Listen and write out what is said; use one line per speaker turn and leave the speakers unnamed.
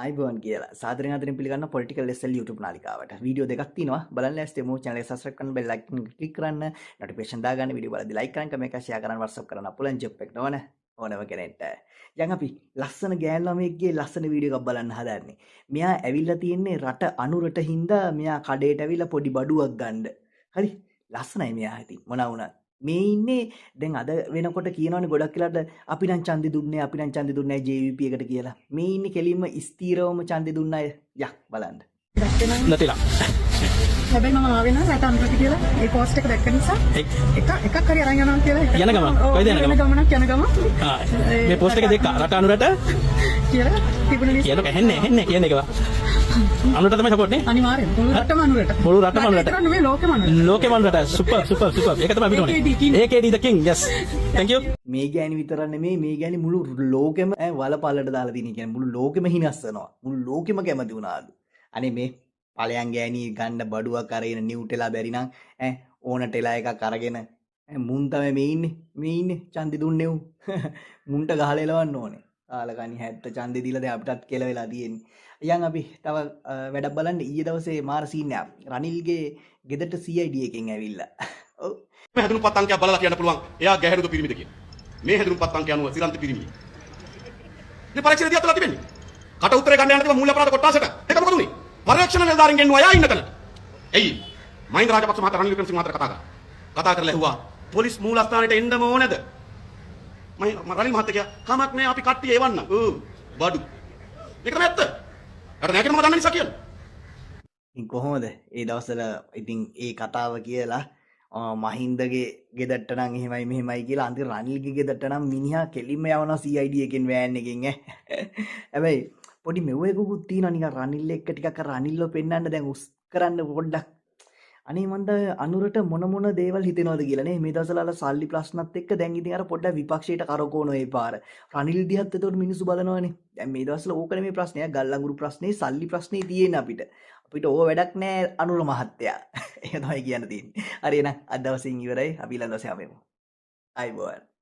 අයිබෝන් කියලා සාදරයෙන් අතරින් පිළිගන්න පොලිටිකල් SL YouTube නාලිකාවට වීඩියෝ දෙකක් තියෙනවා බලන්න ලෑස්තිමු channel එක subscribe කරන්න bell icon එක click කරන්න notification දාගන්න වීඩියෝ බලද්දි like කරන්න comment එක share කරන්න WhatsApp කරන්න අපුලන් job එක නෝන ඕනම කෙනෙක්ට දැන් අපි ලස්සන ගෑන් ළමයෙක්ගේ ලස්සන වීඩියෝ එකක් බලන්න හදන්නේ මෙයා ඇවිල්ලා තියෙන්නේ රට අනුරට හින්දා මෙයා කඩේට ඇවිල්ලා පොඩි බඩුවක් ගන්න හරි ලස්සනයි මෙයා ඉතින් මොනවා වුණත් මේ ඉන්නේ දැන් අද වෙනකොට කියනවනේ ගොඩක් වෙලාට අපි නම් ඡන්දෙ දුන්නේ JVP එකට කියලා. මේ ඉන්නේ කෙලින්ම ස්ථීරවම ඡන්දෙ දුන්න අය. යක් බලන්න.
නැතිලා.
හැබැයි මම ආවේ නම් රට අනුරට කියලා ඒ පෝස්ට් එක දැක්ක නිසා එකක් හරි අරන් යනවා කියලා
යන ගමන් කොයිද යන ගමන්
යන ගමන්
මේ පෝස්ට් එක දෙක රට අනුරට
කියලා තිබුණ නිසා
කියන ඇහෙන්නේ කියන එක අනුරට තමයි සපෝට් නේ
අනිවාර්යෙන් මුළු රටම අනුරට
මේ ලෝකෙම අනුරට සුපර් ඒක තමයි අපිට ඕනේ AKD the king yes thank you
මේ ගෑණි විතර නෙමෙයි මේ ගෑණි මුළු ලෝකෙම වලපල්ලට දාලා තියෙන කියන්නේ මුළු ලෝකෙම හිනස්සනවා මුළු ලෝකෙම කැමති වුණාලු අනේ මේ පලයන් ගෑණි ගන්න බඩුවක් අරගෙන නිව්ටෙලා බැරි නම් ඕන ටෙලා එකක් අරගෙන මුන් තමයි මේ ඉන්නේ ඡන්දෙ දුන්නේ උන් මුන්ට ගහලා එලවන්න ඕනේ කාලකණි 70 ඡන්දෙ දීලා දැන් අපිටත් කියලා වෙලා තියෙන්නේ යන් අපි තව වැඩක් බලන්න ඊයේ දවසේ මාර සීන් එකක් රනිල්ගේ ගෙදරට CID එකෙන් ඇවිල්ලා ඔව්
මේ හැදුණු පත් අංකයක් බලලා කියන්න පුළුවන් එයා ගැහැණුද පිරිමිද කියලා මේ හැදුණු පත් අංකය අනුව සිරන්ත පිරිමිය මේ පරීක්ෂණයේදී අතලා තිබෙන්නේ කට උත්තරේ ගන්න යන තිබ්බ මූල්‍ය අපරාධ කොටසට ඒක මොකද උනේ පරීක්ෂණ නිලධාරීන් ගෙන්නුවා එයා ඉන්න තැනට එයි මහින්ද රාජපක්ෂ මහතා රනිල් වික්‍රමසිංහ මහතාට කතා කරලා ඇහුවා පොලිස් මූලස්ථානෙට එන්නම ඕනේද මම රනිල් මහත්තයා කියා කමක් නෑ අපි කට්ටිය එවන්න බඩු මේක තමයි ඇත්ත අර නෑ කියන මම දන්න නිසා කියන්නේ
ඉතින් කොහොමද ඒ දවස්වල ඉතින් ඒ කතාව කියලා මහින්දගේ ගෙදරට නම් එහෙමයි මෙහෙමයි කියලා අන්තිම රනිල්ගේ ගෙදරට නම් මිනිහා කෙලින්ම යවනවා CID එකෙන් වෑන් එකෙන් හැබැයි පොඩි මෙව එකකුත් තියෙනවා නිකන් රනිල් එක්ක ටිකක් අර රනිල්ව පෙන්නන්න දැන් උස් කරන්න පොඩ්ඩක් අනේ මන්ද අනුරට මොන දේවල් හිතෙනවද කියලා නේ මේ දවස්වල අර සල්ලි ප්‍රශ්නත් එක්ක දැන් ඉතින් අර පොඩ්ඩක් විපක්ෂයට කරකවන ඒ පාර රනිල් දිහත් එතකොට මිනිස්සු බලනවනේ දැන් මේ දවස්වල ඕකනේ මේ ප්‍රශ්නය ගල්ලඟුරු ප්‍රශ්නේ සල්ලි ප්‍රශ්නේ තියෙන අපිට ඕව වැඩක් නෑ අනුර මහත්තයා ඒක තමයි කියන්න තියෙන්නේ හරි එහෙනම් අද දවසින් ඉවරයි අපි ඊළඟ දවසේ ආවෙමු අයබෝවන්